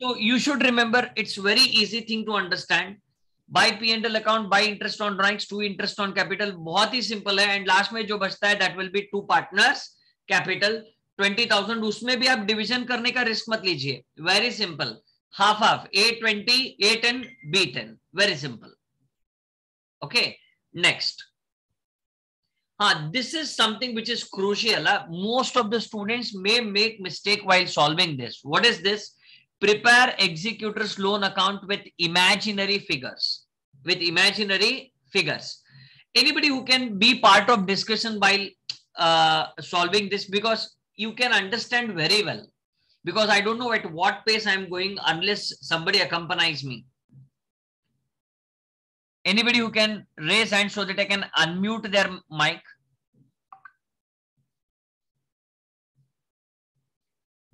So you should remember, it's very easy thing to understand. Buy P&L account, buy interest on drawings, to interest on capital, बहुत ही simple है. And last में जो बचता है, that will be two partners capital 20,000. उसमें भी आप division करने का risk मत लीजिए. Very simple. Half half. A20, A10, B10. Very simple. Okay. Next. This is something which is crucial. Most of the students may make mistake while solving this. What is this? Prepare executor's loan account with imaginary figures. With imaginary figures. Anybody who can be part of discussion while solving this, because you can understand very well. Because I don't know at what pace I am going unless somebody accompanies me. Anybody who can raise hand so that I can unmute their mic?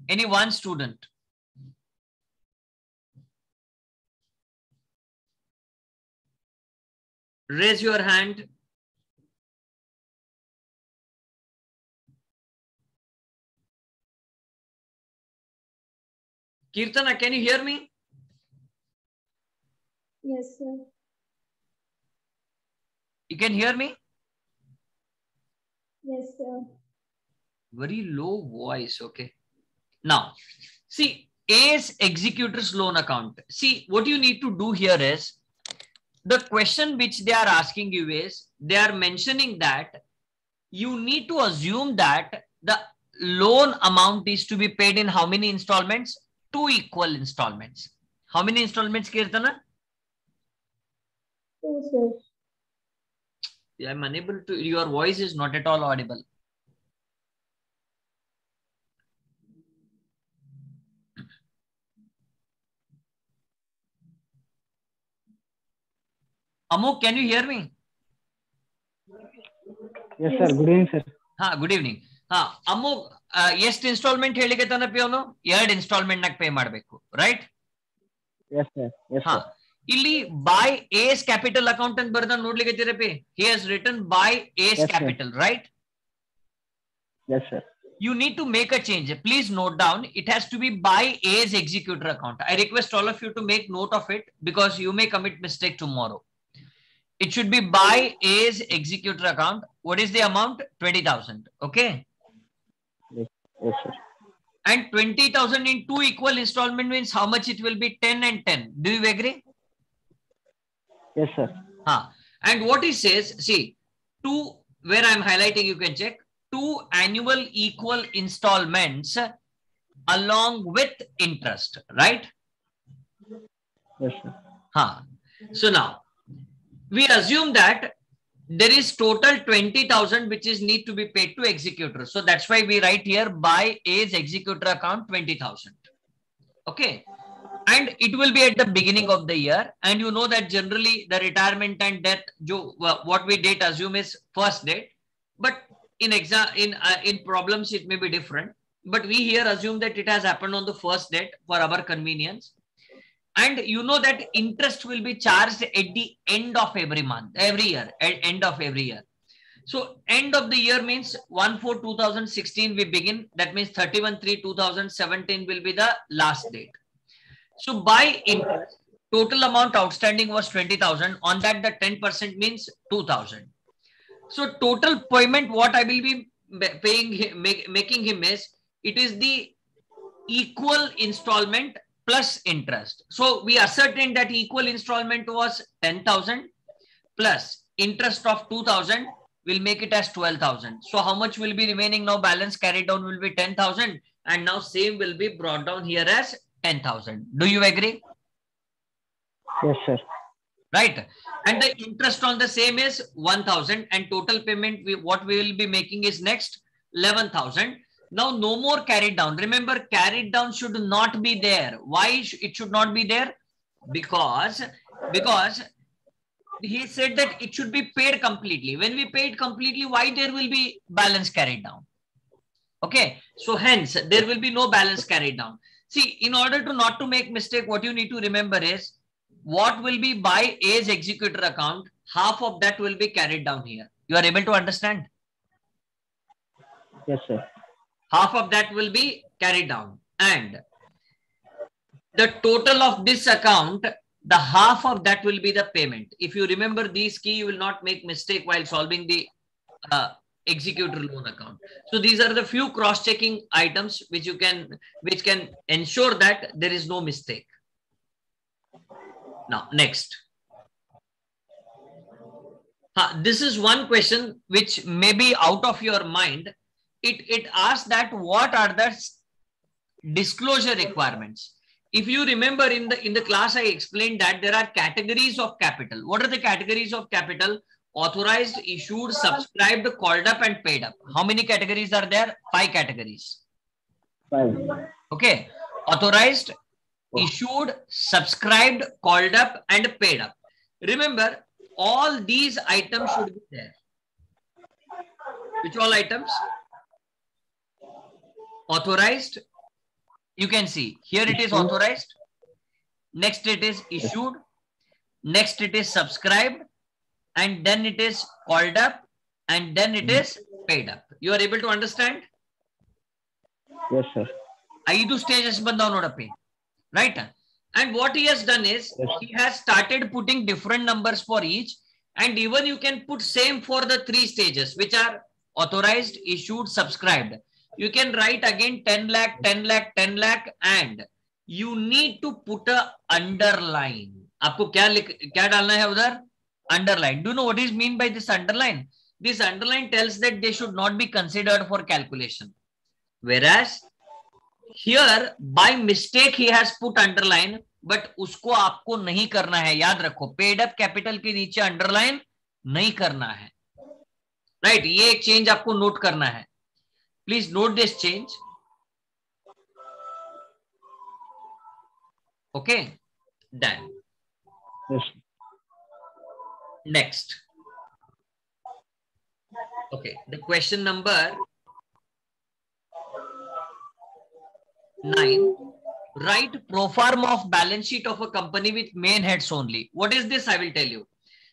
Any one student? Raise your hand. Kirtana, can you hear me? Yes, sir. You can hear me? Yes, sir. Very low voice. Okay. Now, see, A's executor's loan account. See, what you need to do here is, the question which they are asking you is, they are mentioning that you need to assume that the loan amount is to be paid in how many installments? 2 equal installments. How many installments, Kirtana? 2, sir. I'm unable to, your voice is not at all audible. Amok, can you hear me? Yes, sir. Good evening, sir. Good evening. Amok, ಎಷ್ಟು instalment ಹೇಳಿಕೈತನ P ಅವನು? 2 instalment ನಾಗ pay ಮಾಡಬೇಕು, right? Yes, sir. Yes, sir. ಇಲ್ಲಿ by A's capital account ಅಂತ ಬರ್ದ ನೋಡ್ಲಿಕ್ಕೆ P. He has written by A's Yes, capital, sir. right? Yes, sir. You need to make a change. Please note down, it has to be by A's executor account. I request all of you to make note of it because you may commit mistake tomorrow. It should be by A's executor account. What is the amount? 20,000. Okay. Yes, yes, sir. And 20,000 in 2 equal installment means how much it will be? 10 and 10. Do you agree? Yes, sir. And what he says, see, 2, where I'm highlighting, you can check, 2 annual equal installments along with interest, right? Yes, sir. So now, we assume that there is total 20,000 which is need to be paid to executor. So that's why we write here by A's executor account 20,000. Okay. And it will be at the beginning of the year. And you know that generally the retirement and death, what we date assume is first date. But in problems, it may be different. But we here assume that it has happened on the first date for our convenience. And you know that interest will be charged at the end of every month, every year, at end of every year. So end of the year means 1/4/2016 we begin. That means 31/3/2017 will be the last date. So by interest, total amount outstanding was 20,000. On that, the 10% means 2,000. So total payment, what I will be paying, making him is, it is the equal installment plus interest. So we ascertain that equal installment was 10,000 plus interest of 2,000 will make it as 12,000. So how much will be remaining now? Balance carried down will be 10,000, and now same will be brought down here as 10,000. Do you agree? Yes, sir. Right. And the interest on the same is 1,000, and total payment what we will be making is next 11,000. Now no more carried down. Remember, carried down should not be there. Why it should not be there? Because he said that it should be paid completely. When we paid completely, why there will be balance carried down? Okay. So hence there will be no balance carried down. See, in order to not to make mistake, what you need to remember is, what will be by A's executor account, half of that will be carried down here. You are able to understand? Yes, sir. Half of that will be carried down. And the total of this account, the half of that will be the payment. If you remember these key, you will not make mistake while solving the executor loan account. So these are the few cross-checking items which can ensure that there is no mistake. Now, next. This is one question which may be out of your mind. It asks that what are the disclosure requirements. If you remember in the class, I explained that there are categories of capital. What are the categories of capital? Authorized, issued, subscribed, called up, and paid up. How many categories are there? 5 categories. 5. Okay. Authorized, issued, subscribed, called up, and paid up. Remember, all these items should be there. Which all items? Authorized. You can see here it is authorized. Next it is issued. Next it is subscribed. And then it is called up. And then it is paid up. You are able to understand? Yes, sir. 5 stages banda nodappe. Right? And what he has done is he has started putting different numbers for each. And even you can put same for the 3 stages, which are authorized, issued, subscribed. You can write again 10 lakh, 10 lakh, 10 lakh, and you need to put a underline. आपको क्या डालना है उधर? Underline. Do you know what is mean by this underline? This underline tells that they should not be considered for calculation. Whereas here by mistake he has put underline, but उसको आपको नहीं करना है. याद रखो, paid up capital के नीचे underline नहीं करना है. Right? ये एक change आपको note करना है. Please note this change. Okay, done. Yes. Next. Okay, the question number 9. Write pro forma of balance sheet of a company with main heads only. What is this? I will tell you.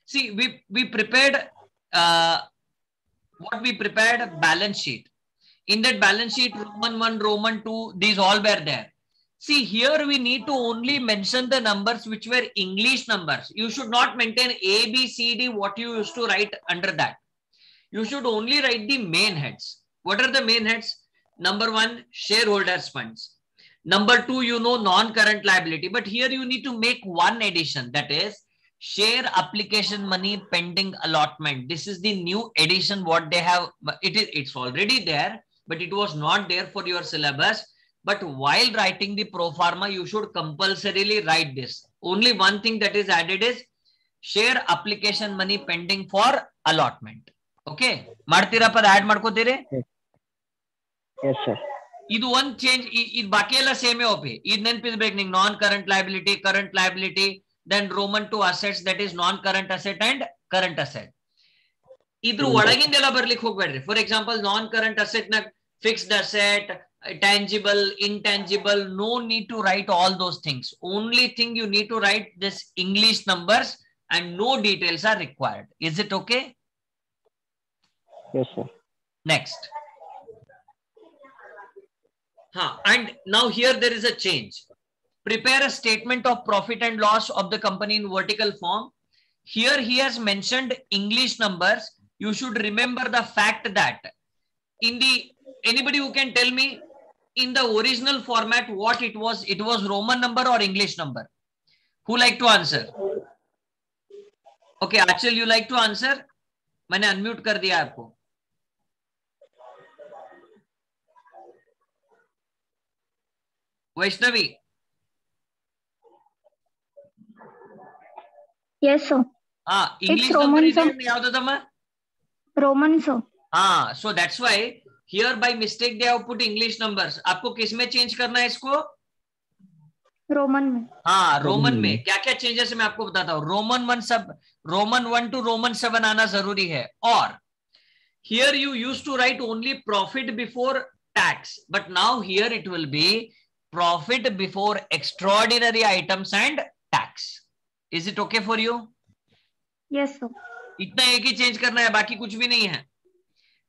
See, we prepared what we prepared balance sheet. In that balance sheet, Roman 1, Roman 2, these all were there. See, here we need to only mention the numbers which were English numbers. You should not maintain A, B, C, D, what you used to write under that. You should only write the main heads. What are the main heads? Number 1, shareholders funds. Number 2, you know, non-current liability. But here you need to make one addition. That is, share application money pending allotment. This is the new addition what they have. It's already there, but it was not there for your syllabus. But while writing the pro forma, you should compulsorily write this. Only one thing that is added is share application money pending for allotment. Okay. Martira par add ಮಾಡ್ಕೋತೀರಿ? Yes, sir. ಇದು ಒಂದು change. ಇದು ಬಾಕಿ ಎಲ್ಲ ಸೇಮೇ ಒಪ್ಪಿ. ಇದು ನೆನಪಿರ್ಬೇಕು ನಿಂಗೆ. ನಾನ್ current liability, current liability, then Roman 2 assets, that is non-current asset and current asset. ಇದ್ರ ಒಳಗಿಂದೆಲ್ಲ ಬರ್ಲಿಕ್ಕೆ ಹೋಗ್ಬೇಡ್ರಿ. For example non current asset ನ fixed asset, tangible, intangible, no need to write all those things. Only thing you need to write this English numbers and no details are required. Is it okay? Yes, sir. Next. And now here there is a change. Prepare a statement of profit and loss of the company in vertical form. Here he has mentioned English numbers. You should remember the fact that in the, anybody who can tell me in the original format what it was Roman number or English number? Who like to answer? Okay, Achal, you like to answer? मैंने unmute कर दिया आपको. Vaishnavi. Yes, sir. English it's Roman, number sir. yaudadama? Roman, sir. So that's why here by mistake they have put English numbers. आपको किस में change करना है इसको? Roman में. रोमन में क्या क्या चेंजेस मैं आपको बताता हूँ. Roman 1 to Roman 7 आना जरूरी है. और here you used to write only profit before tax, but now here it will be profit before extraordinary items and tax. Is it okay for you? Yes, sir. इतना एक ही change करना है, बाकी कुछ भी नहीं है.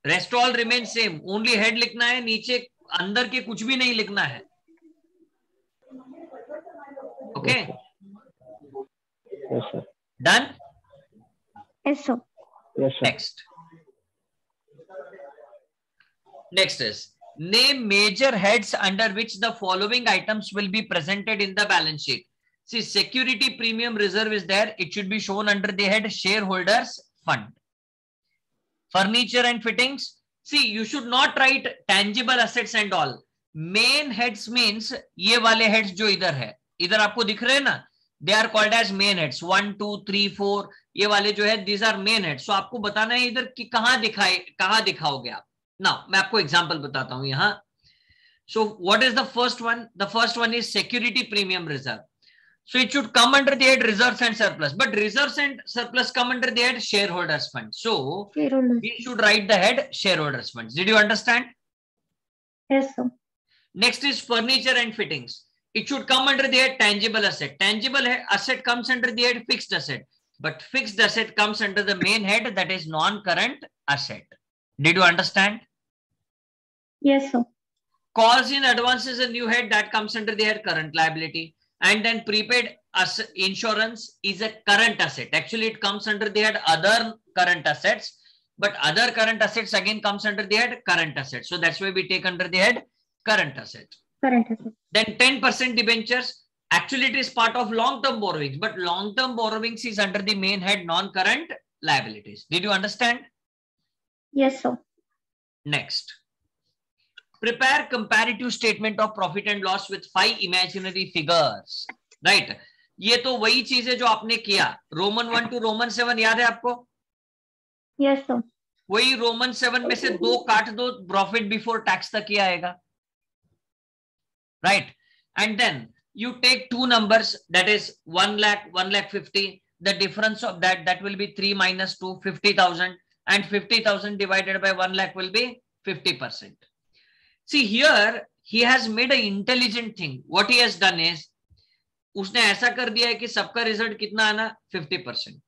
Rest all remain same. Only head लिखना है, नीचे अंदर के कुछ भी नहीं लिखना है. Okay. Yes, sir. Done. Yes, sir. Yes, sir. Next is name major heads under which the following items will be presented in the balance sheet. See, security premium reserve is there. It should be shown under the head shareholders fund. Furniture and fittings. See, you should not write tangible assets and all. Main heads means ये वाले heads जो इधर है, इधर आपको दिख रहे हैं ना, they are called as main heads. 1, 2, 3, 4 ये वाले जो है, these are main heads. So आपको बताना है इधर कि कहाँ दिखाओगे आप. Now मैं आपको एग्जांपल बताता हूं यहाँ. So what is the first one? The first one is security premium reserve. So it should come under the head reserves and surplus, but reserves and surplus come under the head shareholders fund. So we should write the head shareholders funds. Did you understand? Yes, sir. Next is furniture and fittings. It should come under the head tangible asset. Tangible asset comes under the head fixed asset, but fixed asset comes under the main head, that is non-current asset. Did you understand? Yes, sir. Calls in advance is a new head that comes under the head current liability. And then prepaid insurance is a current asset. Actually, it comes under the head other current assets, but other current assets again comes under the head current assets. So that's why we take under the head current asset. Current asset. Then 10% debentures. Actually, it is part of long-term borrowings, but long-term borrowings is under the main head non-current liabilities. Did you understand? Yes, sir. Next. Prepare comparative statement of profit and loss with 5 imaginary figures. Right? ये तो वही चीज है जो आपने किया. Roman 1 to Roman 7 याद है आपको? Yes, sir. वही रोमन 7 में से 2 काट दो, प्रॉफिट बिफोर टैक्स तक ही आएगा. Right? And then you take two numbers, that is 1 lakh, 1,50,000. The difference of that will be 3 minus 2, 50,000, and 50,000 divided by 1 lakh will be 50%. See here, he has made an intelligent thing. What he has done is, उसने ऐसा कर दिया है कि सबका result कितना आना 50%.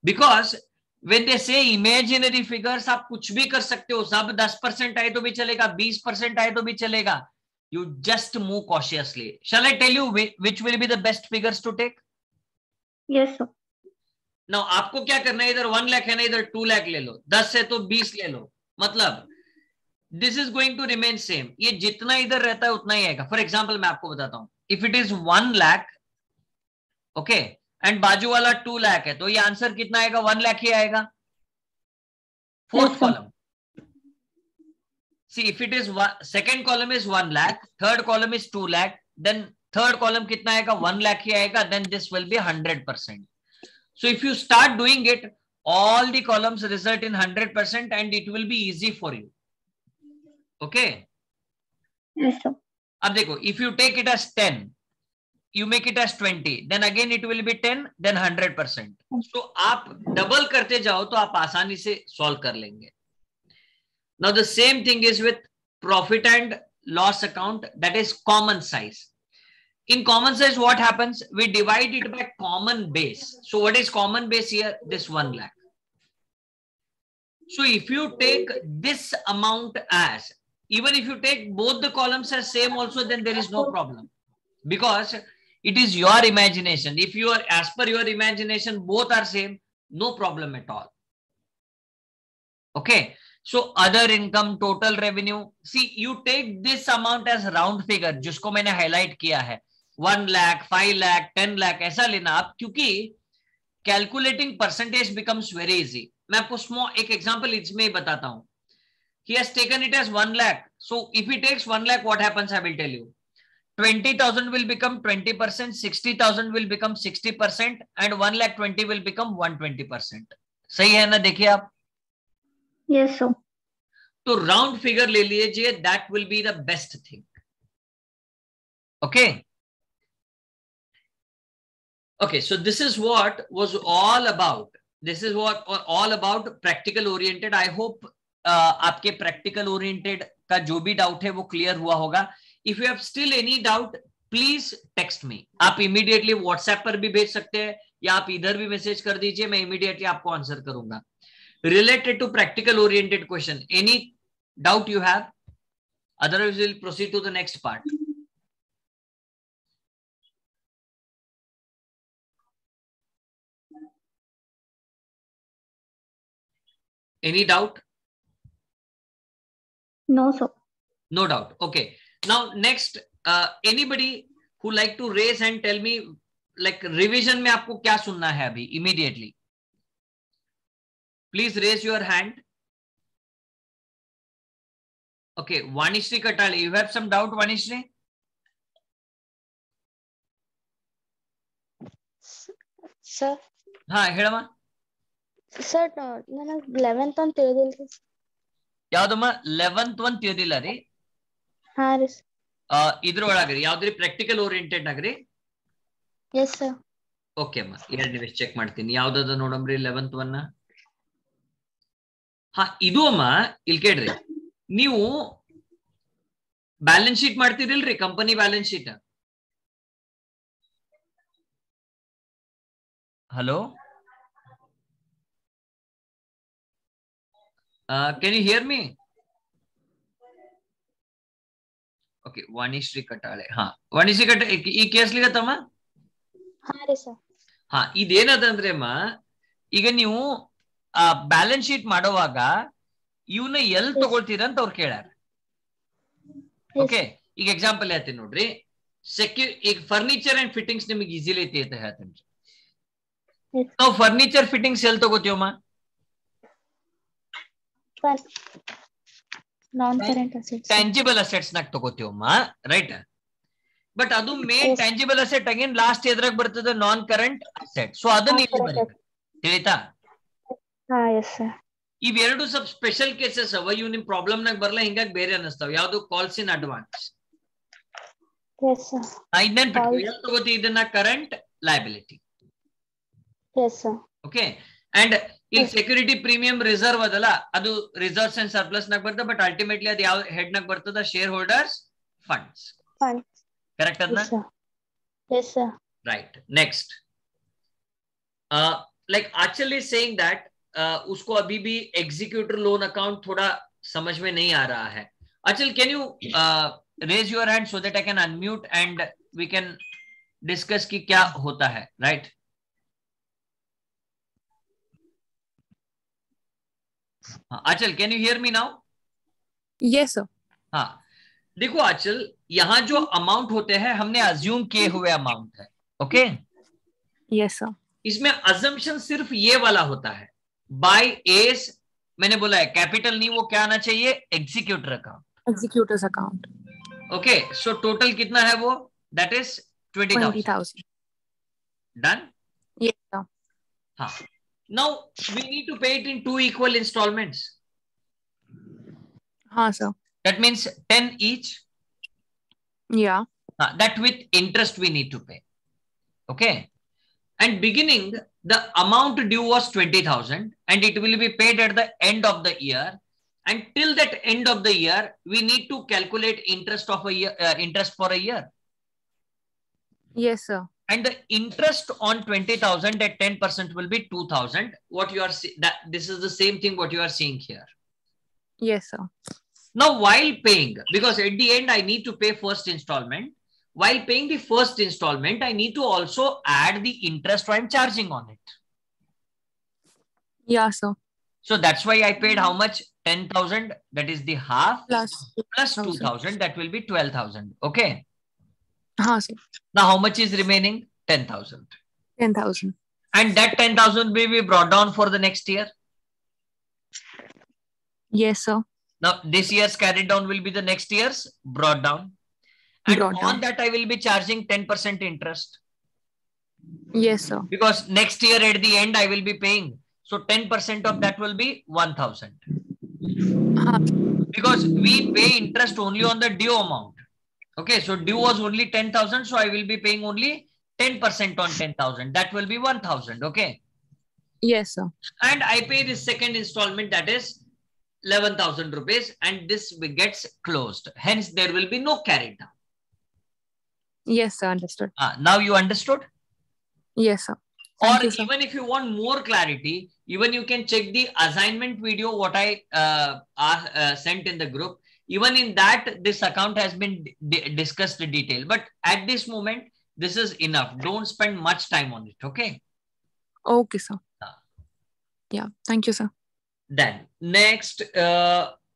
Because when they say imaginary figures, आप कुछ भी कर सकते हो. सब 10% आए तो भी चलेगा, 20% आए तो भी चलेगा. You just move cautiously. Shall I tell you which will be the best figures to take? Yes, sir. Now आपको क्या करना है, इधर 1 लाख है ना, इधर 2 लाख ले लो, 10 है तो 20 ले लो. मतलब this is going to remain same. ये जितना इधर रहता है उतना ही आएगा. For example, मैं आपको बताता हूं. If it is 1 lakh, okay, and बाजू वाला 2 lakh है, तो ये आंसर कितना आएगा? 1 lakh ही आएगा. Fourth column. See, if it is second column is 1 lakh, third column is 2 lakh, then third column कितना आएगा? 1 lakh ही आएगा. Then this will be 100%. So if you start doing it, all the columns result in 100%, and it will be easy for you. Okay. Yes, sir. अब देखो, if you take it as 10, you make it as 20, then again it will be 10, then 100%. So आप double करते जाओ तो आप आसानी से solve कर लेंगे. Now the same thing is with profit and loss account, that is common size. In common size, what happens? We divide it by common base. So what is common base here? This 1 lakh. So if you take this amount as, even if you take both the columns as same also, then there is no problem, because it is your imagination. If you are, as per your imagination, both are same, no problem at all. Okay. So other income, total revenue. See, you take this amount as round figure, जिसको मैंने highlight किया है. 1 lakh, 5 lakh, 10 lakh, ऐसा लेना आप, क्योंकि calculating percentage becomes very easy. मैं आपको small एक example इसमें ही बताता हूँ. He has taken it as 1 lakh. So if he takes 1 lakh, what happens? I will tell you. 20,000 will become 20%, 60,000 will become 60%, and 1 lakh 20 will become 120%. सही है ना? देखिए आप. Yes, sir. तो round figure ले लीजिए. That will be the best thing. Okay. Okay. So this is what was all about. This is what all about practical oriented. I hope आपके practical oriented का जो भी doubt है वो clear हुआ होगा. If you have still any doubt, please text me. आप immediately WhatsApp पर भी भेज सकते हैं, या आप इधर भी मैसेज कर दीजिए, मैं immediately आपको आंसर करूंगा. Related to practical oriented question, any doubt you have? Otherwise, we'll proceed to the next part. Any doubt? No, sir. No doubt. Okay. Now next, anybody who like to raise and tell me like revision में आपको क्या सुनना है अभी immediately? Please raise your hand. Okay, Vanishri Katale, you have some doubt, Vanishri? Sir, ಹಾ ಹೇಳಮ್ಮ. sir, ನನಗೆ 11th ಅಂತ ತಿಳಿದಿಲ್ರಿ. ಯಾವ್ದಮ್ಮ 11th ಒಂದು ತಿಳಿದಿಲ್ಲ ರೀ? ಹಾ ರೀ. ಇದ್ರೊಳಗ್ರಿ ಯಾವ್ದ್ರಿ ಪ್ರಾಕ್ಟಿಕಲ್ ಓರಿಯೆಂಟೆಡ್ ಆಗ್ರಿ? Yes sir. ಓಕೆ ಅಮ್ಮ, 2 ನಿಮಿಷ ಚೆಕ್ ಮಾಡ್ತೀನಿ. ಯಾವ್ದದ ನೋಡಮ್ರಿ 11th ಒನ್ನ. ಹಾ ಇದು ಅಮ್ಮ ಇಲ್ಲಿ ಕೇಳ್ರಿ, ನೀವು ಬ್ಯಾಲೆನ್ಸ್ ಶೀಟ್ ಮಾಡ್ತೀರಿಲ್ರಿ, company balance sheet. Hello, can you hear me? Okay, Vanishri Katale. ಹಾ Vanishri Katale ಈ ಕೇಸ್ ಲಿಗತ್ತಮ್ಮ. ಹಾ ರೀ ಸರ್. ಹಾ ಇದೇನದಂದ್ರೆ ಅಮ್ಮ, ಈಗ ನೀವು ಬ್ಯಾಲೆನ್ಸ್ ಶೀಟ್ ಮಾಡುವಾಗ ಇವನ್ನ ಎಲ್ಲಿ ತಗೊಳ್ತೀರ ಅಂತ ಅವ್ರು ಕೇಳ್ಯಾರ. ಓಕೆ, ಈಗ ಎಕ್ಸಾಂಪಲ್ ಹೇಳ್ತೀನಿ ನೋಡ್ರಿ. ಈಗ ಫರ್ನಿಚರ್ ಅಂಡ್ ಫಿಟ್ಟಿಂಗ್ಸ್ ನಿಮಗೆ ಈಸಿಲಿ ಐತಿ ಅಂತ ಹೇಳ್ತೀನಿ. ನಾವು ಫರ್ನಿಚರ್ ಫಿಟ್ಟಿಂಗ್ಸ್ ಎಲ್ಲಿ ತಗೋತೀವಮ್ಮ? Non current assets. Tangible assets ನಾಗ ತಗೋತೀವಮ್ಮ, ರೈಟ್? ಬಟ್ ಅದು main tangible asset again last ಎದ್ರಾಗ ಬರ್ತದೆ ನಾನ್ ಕರೆಂಟ್ ಅಸೆಟ್. ಸೊ ಅದನ್ನ ಇಲ್ಲಿ ಬರೀಬೇಕು, ತಿಳಿತಾ? ಹಾ ಎಸ್ ಸರ್. ಇವೆರಡು ಸ್ವಲ್ಪ ಸ್ಪೆಷಲ್ ಕೇಸಸ್ ಅವ, ಇವ್ ನಿಮ್ ಪ್ರಾಬ್ಲಮ್ ನಾಗ ಬರಲ್ಲ, ಹಿಂಗಾಗಿ ಬೇರೆ ಅನ್ನಿಸ್ತಾವ. ಯಾವ್ದು calls in advance. Yes sir. ಇನ್ನೇನ್ ಎಲ್ಲಿ ತಗೋತಿ ಇದನ್ನ? Current liability. S sir. Okay, and ಇಲ್ಲಿ ಸೆಕ್ಯೂರಿಟಿ ಪ್ರೀಮಿಯಂ ರಿಸರ್ವ್ ಅದಲ್ಲ, ಅದು ರಿಸರ್ವ್ಸ್ ಅಂಡ್ ಸರ್ಪ್ಲಸ್ ನಾಗ ಬರ್ತದೆ. ಬಟ್ ಅಲ್ಟಿಮೇಟ್ಲಿ ಅದು ಯಾವ ಹೆಡ್ ನಾಗ ಬರ್ತದ? Share holders funds. ಕರೆಕ್ಟ್ ಅದನ್ನ? Yes sir. Right, next like Anchal is saying that उसको अभी भी एग्जीक्यूटर लोन अकाउंट थोड़ा समझ में नहीं आ रहा है. Achal, can you raise your hand so that I can unmute and we can discuss कि क्या होता है, right? Achal, can you hear me now? Yes sir. हाँ देखो आंचल, यहाँ जो अमाउंट होते हैं हमने अज्यूम किए हुए अमाउंट है. Okay, Yes sir. इसमें अजम्पशन सिर्फ ये वाला होता है. बाय एस मैंने बोला है कैपिटल नहीं, वो क्या आना चाहिए? Executor account. Executor's account. Okay, so total कितना है वो? That is 20,000. Done? Yes sir. हाँ, नाउ वी नीड टू पे इट इन 2 equal installments. हाँ sir. That means 10 each. Yeah. That with interest we need to pay. Okay, and beginning the amount due was 20,000 and it will be paid at the end of the year. And till that end of the year, we need to calculate interest of a year, interest for a year. Yes sir. And the interest on 20,000 at 10% will be 2,000. What you are that this is the same thing what you are seeing here. Yes sir. Now, while paying, because at the end I need to pay first installment. While paying the first installment, I need to also add the interest I'm charging on it. Yeah sir. So that's why I paid how much? 10,000. That is the half Plus plus 2,000. That will be 12,000. Okay. हाँ sir. Now how much is remaining? 10,000. 10,000. And that 10,000 will be brought down for the next year. Yes sir. Now this year's carried down will be the next year's brought down. And Brought on down. that I will be charging 10% interest. Yes sir. Because next year at the end I will be paying. So 10% of that will be 1,000. हाँ. Because we pay interest only on the due amount. Okay, so due was only 10,000. So I will be paying only 10% on 10,000. That will be 1,000. Okay. Yes sir. And I pay the second installment, that is 11,000 rupees, and this gets closed. Hence, there will be no carried down. Yes sir. Understood. Now you understood? Yes sir. Or Thank you, sir. even if you want more clarity, even you can check the assignment video what I sent in the group. Even in that, this account has been discussed in detail. But at this moment, this is enough. Don't spend much time on it. Okay. Okay sir. Yeah. Thank you sir. Done. Next,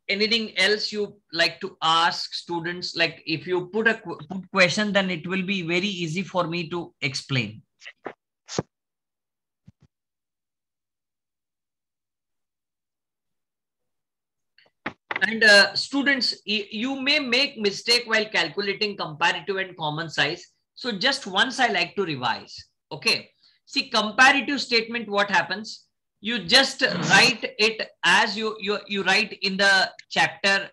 anything else you like to ask students? Like if you put a put question, then it will be very easy for me to explain. And students, you may make mistake while calculating comparative and common size. So just once I like to revise. Okay. See, comparative statement, what happens? You just write it as you write in the chapter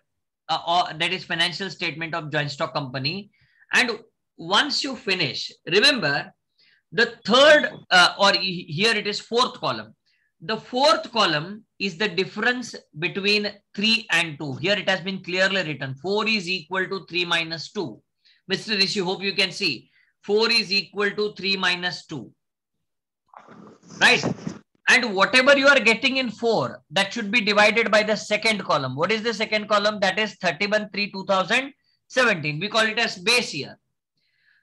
or that is financial statement of joint stock company. And once you finish, remember the third or here it is fourth column. The fourth column is the difference between 3 and 2. Here it has been clearly written. 4 is equal to 3 minus 2. Mr. Rishi, hope you can see. 4 is equal to 3 minus 2. Right? And whatever you are getting in 4, that should be divided by the second column. What is the second column? That is 31/3/2017. We call it as base year.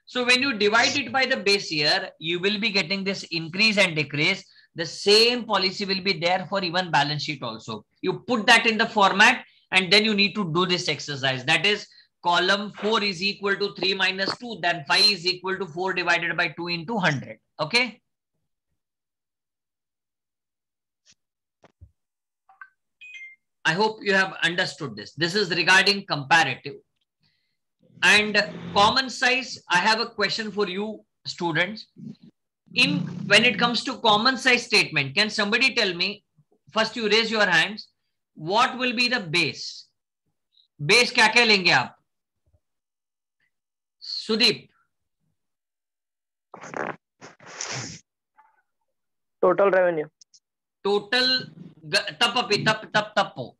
So when you divide it by the base year, you will be getting this increase and decrease. The same policy will be there for even balance sheet also. You put that in the format and then you need to do this exercise. That is column 4 is equal to 3 minus 2. Then 5 is equal to 4 divided by 2 into 100. Okay. I hope you have understood this. This is regarding comparative. And common size, I have a question for you students. When it comes to common size statement, can somebody tell me, first you raise your hands, what will be the base? Base क्या क्या लेंगे आप? Sudeep. Total revenue. Total tapo.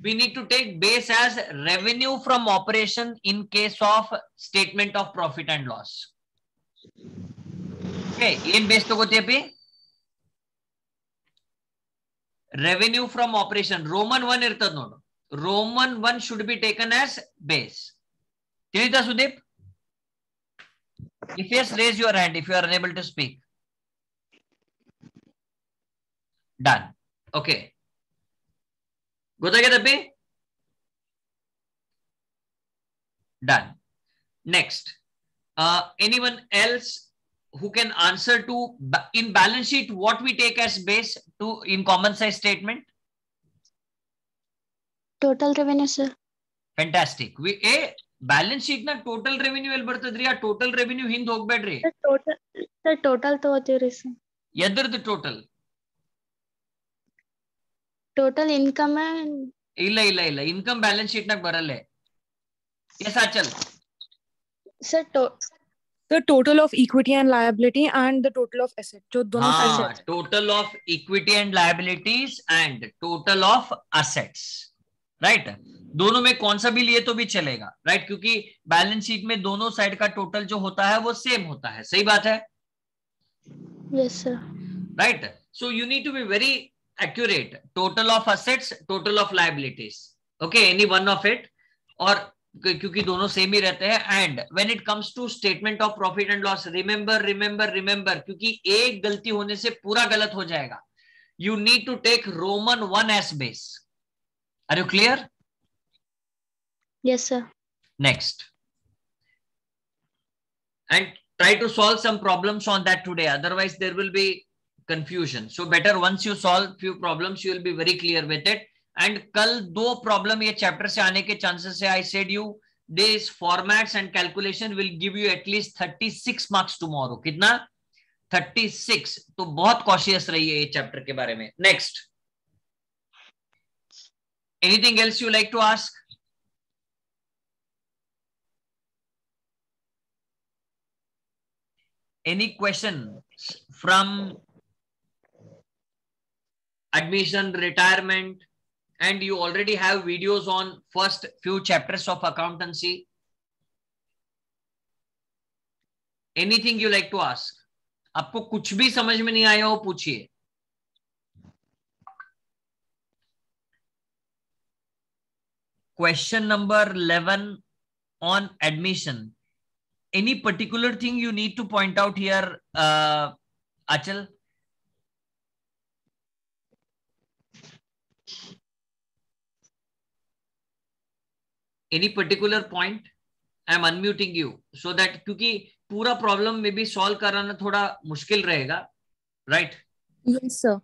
We need to take base as revenue from operation in case of statement of profit and loss. Okay, in base to gote revenue from operation. Roman 1 irtad nodu. Roman 1 should be taken as base. Tilita Sudeep? If yes, raise your hand if you are unable to speak. Done. Okay. Done. Next. Anyone else who can answer to in balance sheet what we take as base to in common size statement? Total revenue, sir. Fantastic. Balance sheet na total revenue el bartadri ya total revenue hind hogbedri. The total to hotirri sir. Yadr the total. Total income and ಇಲ್ಲ income balance sheet nag baralle. Yes, Achal. sir, The total of equity and liability and the total of asset. जो दोनों हाँ, total of equity and liabilities and total of assets. Right? दोनों में कौन सा भी लिए तो भी चलेगा. Right? क्योंकि बैलेंस शीट में दोनों साइड का टोटल जो होता है वो सेम होता है. सही बात है? Yes, sir. Right? So you need to be very accurate. Total of assets, total of liabilities. Okay, any one of it. और क्योंकि दोनों सेम ही रहते हैं. And when it comes to statement of profit and loss, remember क्योंकि एक गलती होने से पूरा गलत हो जाएगा. You need to take Roman 1 as base. Are you clear? Yes, sir. Next. And try to solve some problems on that today. Otherwise there will be confusion. So better once you solve few problems, you will be very clear with it. And कल 2 problem ये chapter से आने के chances है. I said you this formats and calculation will give you at least 36 marks tomorrow. कितना? 36. तो बहुत cautious रहिए ये चैप्टर के बारे में. Next. Anything else you like to ask? Any questions from admission, retirement? And you already have videos on first few chapters of accountancy. Anything you like to ask? आपको कुछ भी समझ में नहीं आया हो पूछिए. Question number 11 on admission. Any particular thing you need to point out here, Achal? Any particular point? I am unmuting you so that, क्योंकि पूरा प्रॉब्लम में भी सॉल्व कराना थोड़ा मुश्किल रहेगा, right? Yes sir.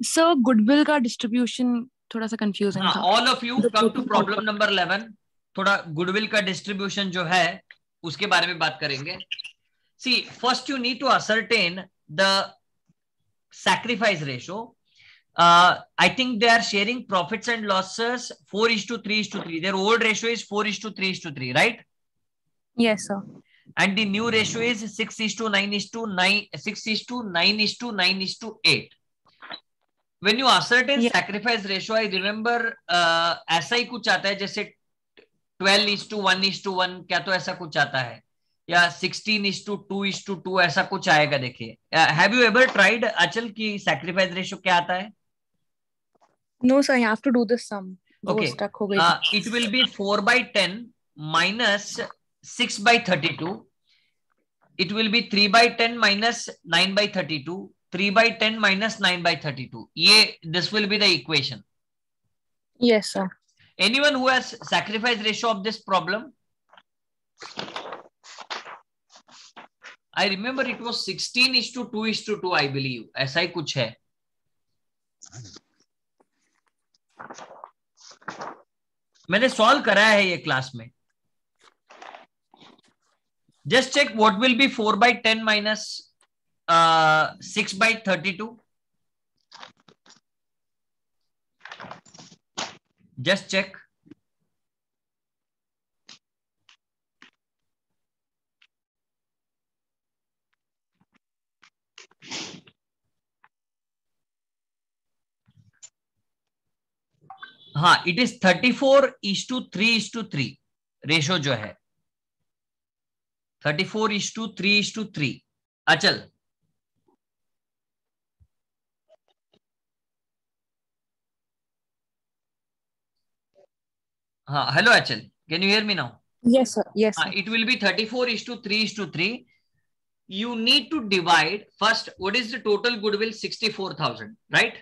Sir goodwill का डिस्ट्रीब्यूशन थोड़ा सा कंफ्यूजिंग हाँ, था। All of you come to problem number 11। थोड़ा गुडविल का डिस्ट्रीब्यूशन जो है उसके बारे में बात करेंगे। See, first you need to ascertain the sacrifice ratio. I think they are sharing profits and losses 4:3:3. Their old ratio is 4:3:3, right? Yes sir. And the new ratio is 6:9:9, 6:9:9:8. When you ascertain sacrifice ratio, I remember ऐसा ही कुछ आता है, जैसे 12:1:1, क्या तो ऐसा कुछ आता है, या 16:2:2 ऐसा कुछ आएगा। देखिए, हैव यू एवर ट्राइड अचल की सैक्रिफाइस रेशियो क्या आता है? No sir, I have to do this sum. Okay, stuck हो गई। it will be 4/10 minus 6/32. It will be 3/10 minus 9/32. 3/10 minus 9/32. ये this will be the equation. Yes sir. Anyone who has sacrifice ratio of this problem? I remember it was 16:2:2, I believe. ऐसा ही कुछ है। मैंने solve कराया है ये class में। Just check what will be 4/10 minus 6/32. Just check. हाँ, it is 34:3:3 ratio जो है, 34:3:3। अचल, हाँ, hello Achal, can you hear me now? Yes sir. Yes sir. It will be 34:3:3. You need to divide first. What is the total goodwill? 64,000, right?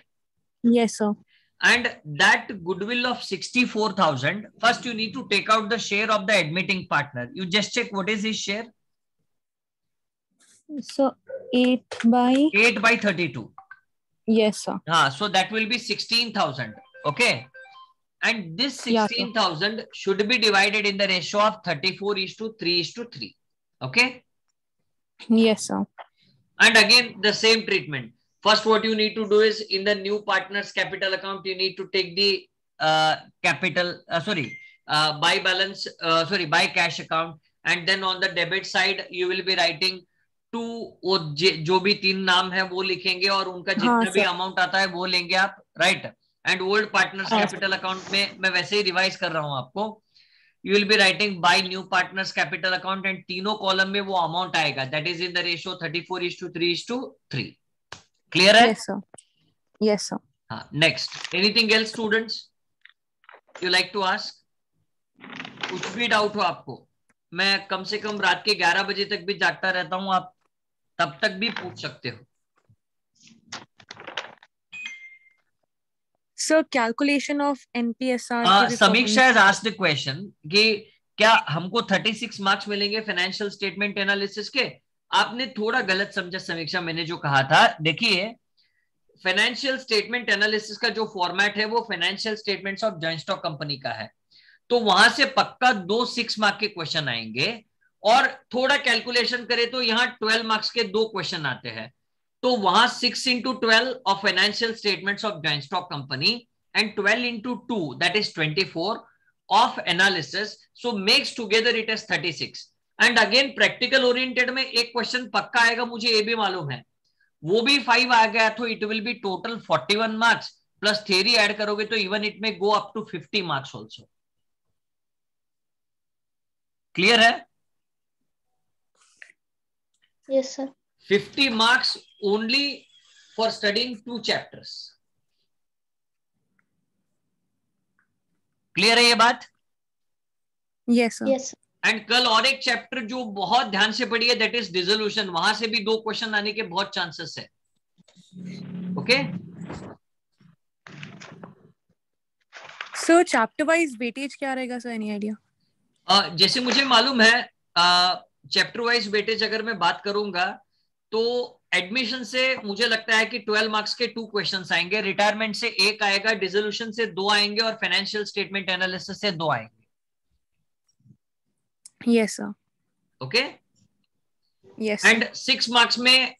Yes sir. And that goodwill of 64,000, first you need to take out the share of the admitting partner. You just check what is his share. So 8/32. Yes sir. So that will be 16,000. Okay. And this 16,000 should be divided in the ratio of 34:3:3. Okay. Yes sir. And again, the same treatment. First, what you need to do is in the new partner's capital account, you need to take the buy cash account. And then on the debit side, you will be writing to जो भी 3 नाम है वो लिखेंगे और उनका जितना भी अमाउंट आता है वो लेंगे आप, right? And old partners capital account में मैं वैसे ही रिवाइज कर रहा हूं आपको। You will be writing buy new partners capital account and तीनों कॉलम में वो अमाउंट आएगा, that is in the ratio 34:3:3. Clear है? Yes sir. Yes sir. हाँ, next. Anything else students you like to ask? कुछ भी डाउट हो आपको, मैं कम से कम रात के 11 बजे तक भी जागता रहता हूँ, आप तब तक भी पूछ सकते हो। Sir, calculation of NPSR. समीक्षा has asked the question कि क्या हमको 36 मार्क्स मिलेंगे फाइनेंशियल स्टेटमेंट एनालिसिस के? आपने थोड़ा गलत समझा समीक्षा, मैंने जो कहा था। देखिए, फाइनेंशियल स्टेटमेंट एनालिसिस का जो फॉर्मेट है वो financial statements of joint stock company का है, तो वहां से पक्का 2 6 मार्क के क्वेश्चन आएंगे, और थोड़ा कैलकुलेशन करें तो यहाँ 12 मार्क्स के 2 क्वेश्चन आते हैं। तो वहां 6 into 12 of financial statements of joint stock company and 12 into 2, that is 24 of analysis. So makes together it is 36. And again practical oriented में एक क्वेश्चन पक्का आएगा, मुझे ये भी मालूम है, वो भी 5 आ गया तो it will be total 41 marks plus theory add करोगे तो even it may go up to 50 marks also. Clear है? Yes sir. 50 marks only for studying 2 chapters. Clear है ये बात? Yes sir. Yes sir. And कल और एक चैप्टर जो बहुत ध्यान से पढ़िए, दैट इज डिसोल्यूशन, वहां से भी 2 क्वेश्चन आने के बहुत चांसेस है। Okay sir chapter wise weightage क्या रहेगा सर, एनी आइडिया? जैसे मुझे मालूम है चैप्टर वाइज वेटेज अगर मैं बात करूंगा तो एडमिशन से मुझे लगता है कि 12 मार्क्स के 2 क्वेश्चंस आएंगे, रिटायरमेंट से 1 आएगा, डिसोल्यूशन से 2 आएंगे और फाइनेंशियल स्टेटमेंट एनालिसिस से 2 आएंगे। Yes sir. Okay, yes and 6 marks में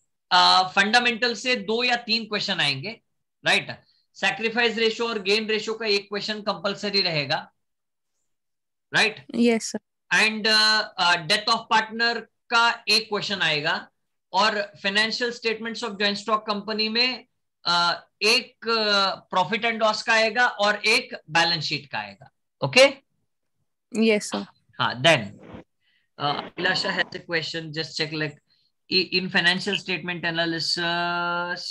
फंडामेंटल से 2 या 3 क्वेश्चन आएंगे, राइट। सैक्रिफाइस रेशियो और गेन रेशियो का 1 क्वेश्चन कंपलसरी रहेगा, right. Yes sir. And death of partner का 1 क्वेश्चन आएगा और financial statements of joint stock company में एक प्रॉफिट एंड लॉस का आएगा और एक बैलेंस शीट का आएगा। Okay, yes sir. हाँ, then Abhilasha has a question, just check like in financial statement analysis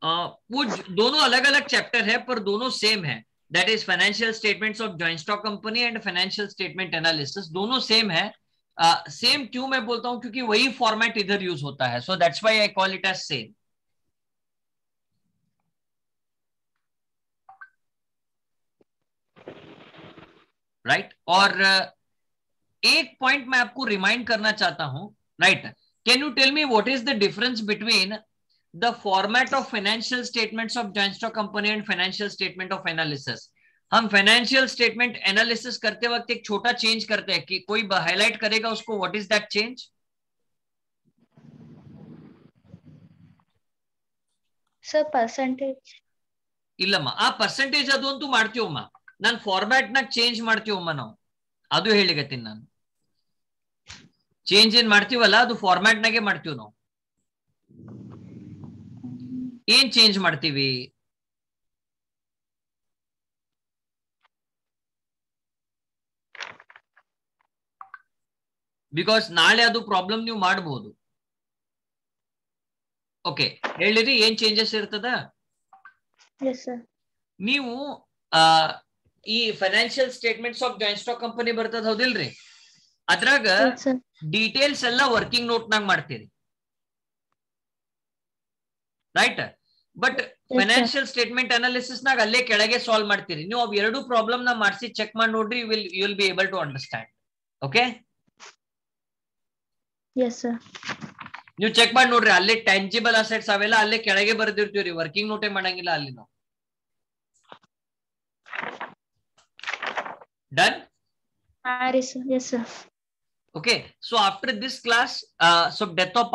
वो दोनों अलग अलग चैप्टर है पर दोनों सेम है, that is financial statements of joint stock company and financial statement analysis, दोनों सेम है। सेम क्यों मैं बोलता हूं, क्योंकि वही फॉर्मेट इधर यूज होता है, so that's why I call it as same, right. और एक पॉइंट मैं आपको रिमाइंड करना चाहता हूं, right. Can you tell me what is the difference between the format of financial statements of joint stock company and financial statement of analysis? हम financial statement analysis करते वक्त एक छोटा चेंज करते हैं, कि कोई हाईलाइट करेगा उसको, what is that change? Sir percentage. ಇಲ್ಲಮ್ಮ, ಆ ಪರ್ಸೆಂಟೇಜ್ ಅದು ಅಂತೂ ಮಾಡ್ತೀವಮ್ಮ, ನಾನು ಫಾರ್ಮ್ಯಾಟ್ ನಾಗ ಚೇಂಜ್ ಮಾಡ್ತೀವಮ್ಮ, ನಾವು ಅದು ಹೇಳಿಗತ್ತೀನಿ ನಾನು. ಚೇಂಜ್ ಏನ್ ಮಾಡ್ತೀವಲ್ಲ ಅದು ಫಾರ್ಮ್ಯಾಟ್ ನಾಗೆ ಮಾಡ್ತೀವಿ ನಾವು. ಏನ್ ಚೇಂಜ್ ಮಾಡ್ತೀವಿ? ಬಿಕಾಸ್ ನಾಳೆ ಅದು ಪ್ರಾಬ್ಲಮ್ ನೀವು ಮಾಡಬಹುದು. ಓಕೆ, ಹೇಳಿರಿ ಏನ್ ಚೇಂಜಸ್ ಇರ್ತದ? S sir. ನೀವು ಈ financial statements of joint stock company ಬರ್ತದ, ಹೌದಿಲ್ರಿ? ಅದ್ರಾಗ ಡೀಟೇಲ್ಸ್ ಎಲ್ಲ ವರ್ಕಿಂಗ್ ನೋಟ್ ನಾಗ ಮಾಡ್ತೀರಿ, right. But financial statement analysis ನಾಗ ಅಲ್ಲೇ ಕೆಳಗೆ ಸಾಲ್ವ್ ಮಾಡ್ತೀರಿ. ನೀವು ಅವ್ ಎರಡು ಪ್ರಾಬ್ಲಮ್ ನ ಮಾಡಿಸಿ ಚೆಕ್ ಮಾಡಿ ನೋಡ್ರಿ, you will be able to understand. Okay, yes sir. ನೀವು ಚೆಕ್ ಮಾಡಿ ನೋಡ್ರಿ, ಅಲ್ಲೇ ಟ್ಯಾಂಜಿಬಲ್ ಅಸೆಟ್ಸ್ ಅವೆಲ್ಲ ಅಲ್ಲೇ ಕೆಳಗೆ ಬರ್ದಿರ್ತೀವ್ರಿ, ವರ್ಕಿಂಗ್ ನೋಟೇ ಮಾಡಂಗಿಲ್ಲ ಅಲ್ಲಿ ನಾವು. Done? Yes sir. Okay, so after this class, so death of